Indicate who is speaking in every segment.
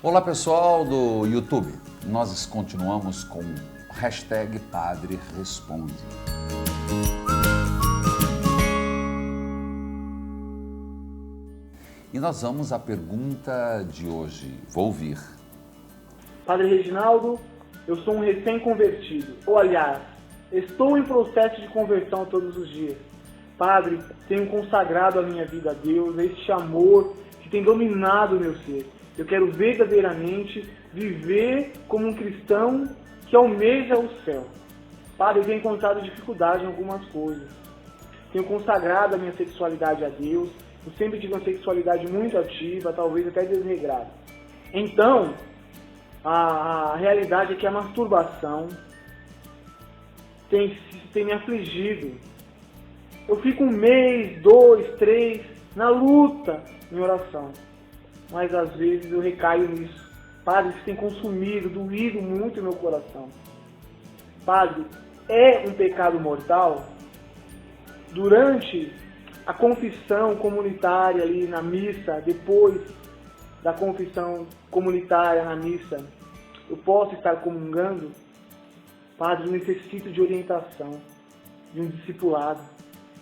Speaker 1: Olá pessoal do YouTube, nós continuamos com hashtag Padre Responde. E nós vamos à pergunta de hoje, vou ouvir.
Speaker 2: Padre Reginaldo, eu sou um recém-convertido, ou aliás, estou em processo de conversão todos os dias. Padre, tenho consagrado a minha vida a Deus, a este amor que tem dominado o meu ser. Eu quero verdadeiramente viver como um cristão que almeja o céu. Padre, eu tenho encontrado dificuldade em algumas coisas. Tenho consagrado a minha sexualidade a Deus. Eu sempre tive uma sexualidade muito ativa, talvez até desregrada. Então, a realidade é que a masturbação tem me afligido. Eu fico 1 mês, 2, 3, na luta em oração. Mas às vezes eu recaio nisso. Padre, isso tem consumido, doído muito o meu coração. Padre, é um pecado mortal? Durante a confissão comunitária ali na missa, depois da confissão comunitária na missa, eu posso estar comungando? Padre, eu necessito de orientação, de um discipulado.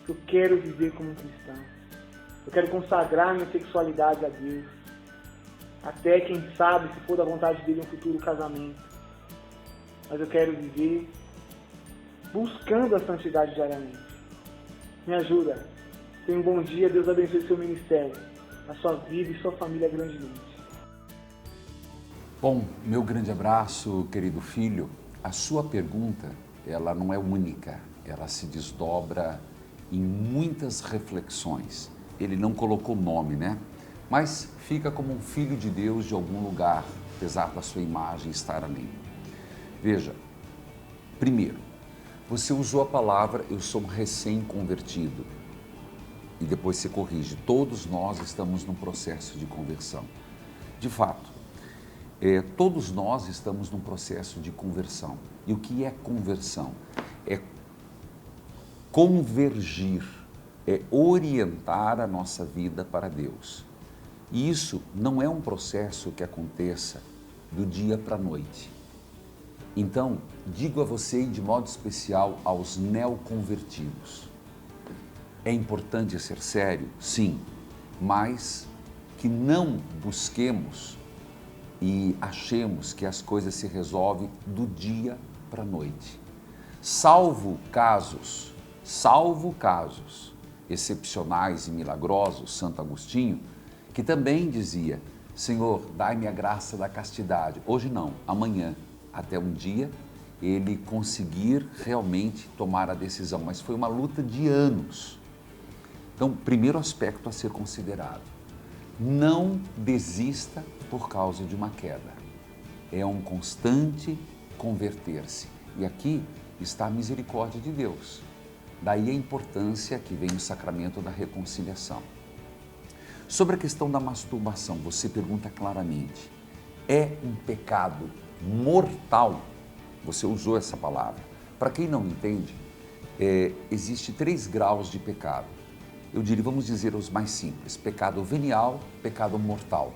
Speaker 2: Eu quero viver como um cristão. Eu quero consagrar minha sexualidade a Deus. Até, quem sabe, se for da vontade dele, um futuro casamento. Mas eu quero viver buscando a santidade diariamente. Me ajuda. Tenha um bom dia. Deus abençoe seu ministério, a sua vida e sua família grandemente.
Speaker 1: Bom, meu grande abraço, querido filho. A sua pergunta, ela não é única. Ela se desdobra em muitas reflexões. Ele não colocou nome, né? Mas fica como um filho de Deus de algum lugar, apesar da sua imagem estar ali. Veja, primeiro, você usou a palavra eu sou um recém-convertido. E depois você corrige, todos nós estamos num processo de conversão. De fato, todos nós estamos num processo de conversão. E o que é conversão? É convergir, é orientar a nossa vida para Deus. E isso não é um processo que aconteça do dia para a noite. Então, digo a você, de modo especial, aos neoconvertidos. É importante ser sério? Sim, mas que não busquemos e achemos que as coisas se resolvem do dia para a noite. Salvo casos excepcionais e milagrosos, Santo Agostinho, que também dizia, Senhor, dai-me a graça da castidade. Hoje não, amanhã, até um dia, ele conseguir realmente tomar a decisão. Mas foi uma luta de anos. Então, primeiro aspecto a ser considerado. Não desista por causa de uma queda. É um constante converter-se. E aqui está a misericórdia de Deus. Daí a importância que vem o sacramento da reconciliação. Sobre a questão da masturbação, você pergunta claramente, é um pecado mortal? Você usou essa palavra. Para quem não entende, existe 3 graus de pecado. Eu diria, vamos dizer os mais simples, pecado venial, pecado mortal.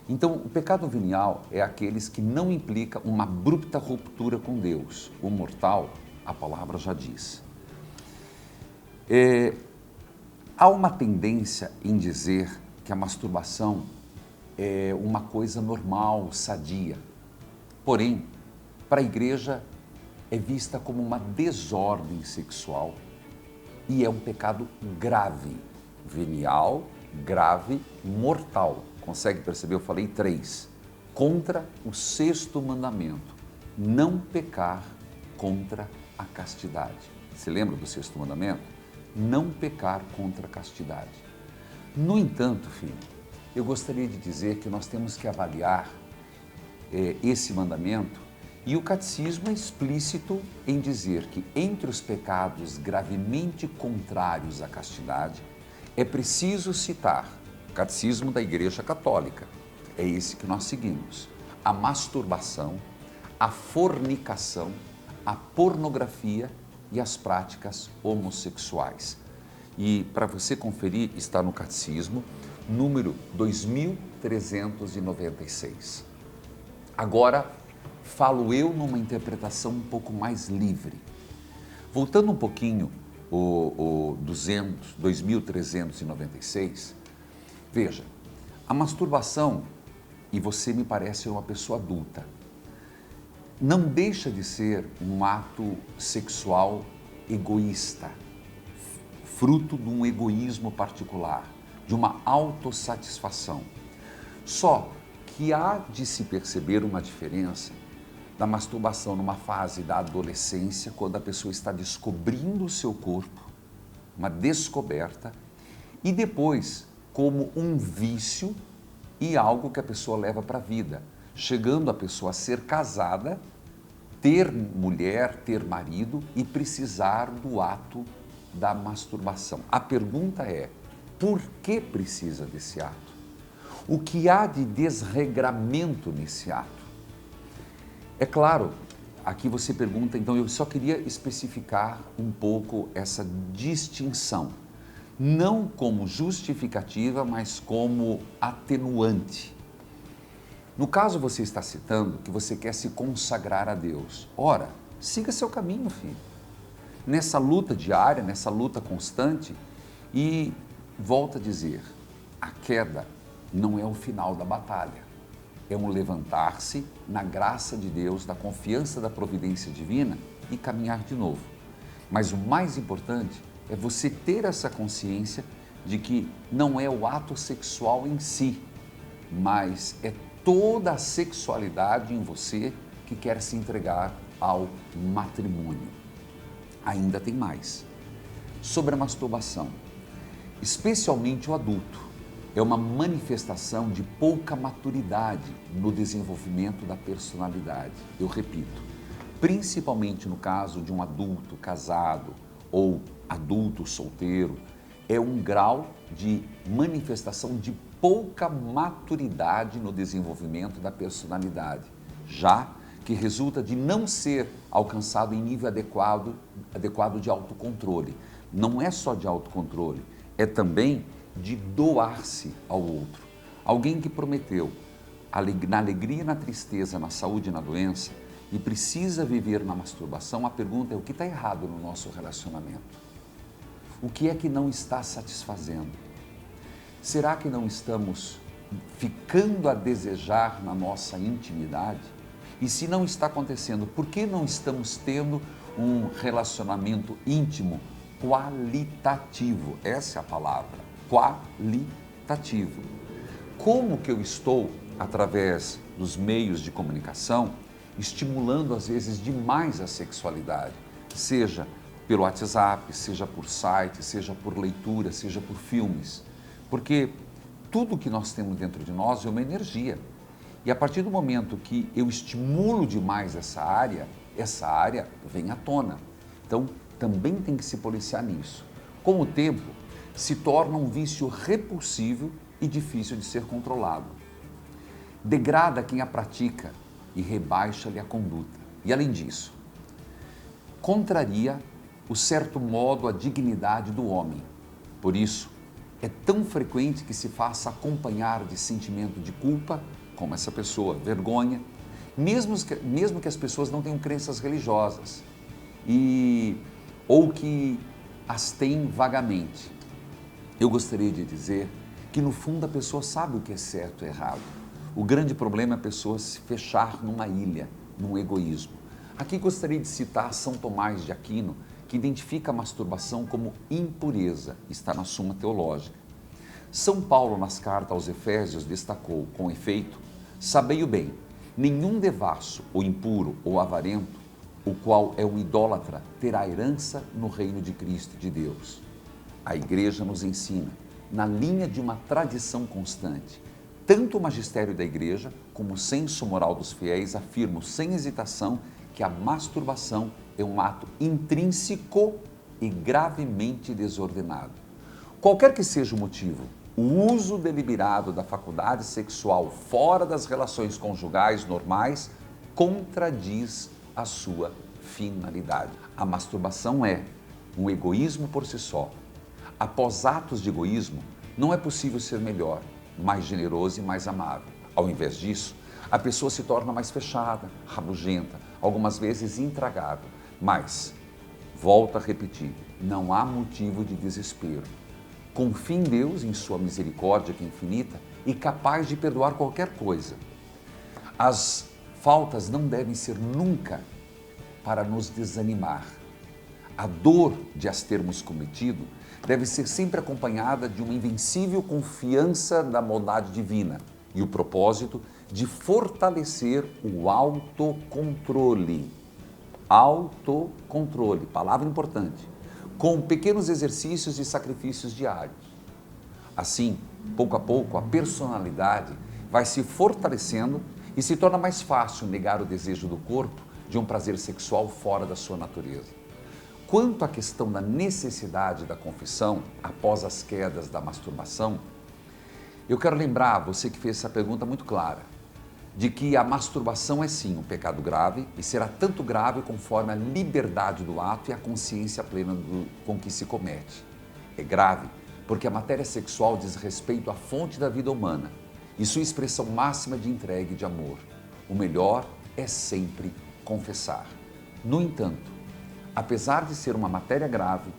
Speaker 1: Então, o pecado venial é aqueles que não implica uma abrupta ruptura com Deus. O mortal, a palavra já diz. Há uma tendência em dizer que a masturbação é uma coisa normal, sadia. Porém, para a igreja é vista como uma desordem sexual e é um pecado grave, venial, grave, mortal. Consegue perceber? Eu falei 3. Contra o 6º mandamento, não pecar contra a castidade. Você lembra do 6º mandamento? Não pecar contra a castidade. No entanto, filho, eu gostaria de dizer que nós temos que avaliar esse mandamento e o catecismo é explícito em dizer que entre os pecados gravemente contrários à castidade é preciso citar o catecismo da Igreja Católica, é esse que nós seguimos, a masturbação, a fornicação, a pornografia e as práticas homossexuais. E para você conferir, está no Catecismo, número 2000 2396. Agora, falo eu numa interpretação um pouco mais livre. Voltando um pouquinho, o 2396, veja, a masturbação, e você me parece uma pessoa adulta, não deixa de ser um ato sexual egoísta, fruto de um egoísmo particular, de uma autossatisfação. Só que há de se perceber uma diferença da masturbação numa fase da adolescência, quando a pessoa está descobrindo o seu corpo, uma descoberta, e depois como um vício e algo que a pessoa leva para a vida, chegando a pessoa a ser casada, ter mulher, ter marido e precisar do ato da masturbação. A pergunta é, por que precisa desse ato? O que há de desregramento nesse ato? É claro, aqui você pergunta, então eu só queria especificar um pouco essa distinção, não como justificativa, mas como atenuante. No caso você está citando que você quer se consagrar a Deus. Ora, siga seu caminho, filho. Nessa luta diária, nessa luta constante, e volto a dizer, a queda não é o final da batalha. É um levantar-se na graça de Deus, da confiança da providência divina e caminhar de novo. Mas o mais importante é você ter essa consciência de que não é o ato sexual em si, mas é toda a sexualidade em você que quer se entregar ao matrimônio. Ainda tem mais. Sobre a masturbação, especialmente o adulto, é uma manifestação de pouca maturidade no desenvolvimento da personalidade. Eu repito, principalmente no caso de um adulto casado ou adulto solteiro, é um grau de manifestação de pouca maturidade no desenvolvimento da personalidade, já que resulta de não ser alcançado em nível adequado de autocontrole. Não é só de autocontrole, é também de doar-se ao outro. Alguém que prometeu na alegria e na tristeza, na saúde e na doença, e precisa viver na masturbação, a pergunta é o que está errado no nosso relacionamento? O que é que não está satisfazendo? Será que não estamos ficando a desejar na nossa intimidade? E se não está acontecendo, por que não estamos tendo um relacionamento íntimo qualitativo? Essa é a palavra. Qualitativo. Como que eu estou, através dos meios de comunicação, estimulando às vezes demais a sexualidade, seja pelo WhatsApp, seja por site, seja por leitura, seja por filmes, porque tudo que nós temos dentro de nós é uma energia, e a partir do momento que eu estimulo demais essa área vem à tona. Então também tem que se policiar nisso. Com o tempo, se torna um vício repulsivo e difícil de ser controlado. Degrada quem a pratica e rebaixa-lhe a conduta. E além disso, contraria o certo modo a dignidade do homem. Por isso, é tão frequente que se faça acompanhar de sentimento de culpa, como essa pessoa, vergonha, mesmo que as pessoas não tenham crenças religiosas, ou que as têm vagamente. Eu gostaria de dizer que no fundo a pessoa sabe o que é certo e errado. O grande problema é a pessoa se fechar numa ilha, num egoísmo. Aqui gostaria de citar São Tomás de Aquino, que identifica a masturbação como impureza, está na Suma Teológica. São Paulo, nas cartas aos Efésios, destacou, com efeito, sabei o bem, nenhum devasso, ou impuro, ou avarento, o qual é um idólatra, terá herança no reino de Cristo de Deus. A Igreja nos ensina, na linha de uma tradição constante, tanto o magistério da Igreja como o senso moral dos fiéis afirmam sem hesitação que a masturbação é um ato intrínseco e gravemente desordenado. Qualquer que seja o motivo, o uso deliberado da faculdade sexual fora das relações conjugais normais contradiz a sua finalidade. A masturbação é um egoísmo por si só. Após atos de egoísmo, não é possível ser melhor, mais generoso e mais amável. Ao invés disso, a pessoa se torna mais fechada, rabugenta, algumas vezes intragável. Mas, volto a repetir, não há motivo de desespero. Confie em Deus, em sua misericórdia que é infinita e capaz de perdoar qualquer coisa. As faltas não devem ser nunca para nos desanimar. A dor de as termos cometido deve ser sempre acompanhada de uma invencível confiança na bondade divina e o propósito de fortalecer o autocontrole. Autocontrole, palavra importante, com pequenos exercícios e sacrifícios diários. Assim, pouco a pouco, a personalidade vai se fortalecendo e se torna mais fácil negar o desejo do corpo de um prazer sexual fora da sua natureza. Quanto à questão da necessidade da confissão após as quedas da masturbação, eu quero lembrar você que fez essa pergunta muito clara, de que a masturbação é sim um pecado grave e será tanto grave conforme a liberdade do ato e a consciência plena com que se comete. É grave porque a matéria sexual diz respeito à fonte da vida humana e sua expressão máxima de entrega e de amor. O melhor é sempre confessar. No entanto, apesar de ser uma matéria grave,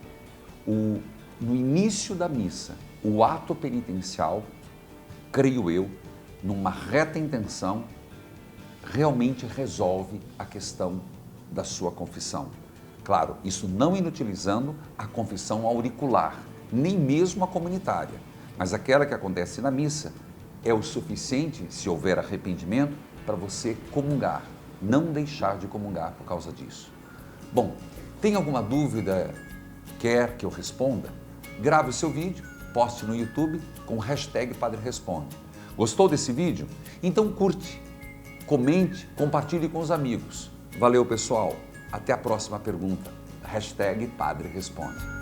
Speaker 1: no início da missa, o ato penitencial, creio eu, numa reta intenção, realmente resolve a questão da sua confissão. Claro, isso não inutilizando a confissão auricular, nem mesmo a comunitária, mas aquela que acontece na missa é o suficiente, se houver arrependimento, para você comungar, não deixar de comungar por causa disso. Bom, tem alguma dúvida, quer que eu responda? Grave o seu vídeo, poste no YouTube com o hashtag Padre Responde. Gostou desse vídeo? Então curte, comente, compartilhe com os amigos. Valeu, pessoal. Até a próxima pergunta. Hashtag Padre Responde.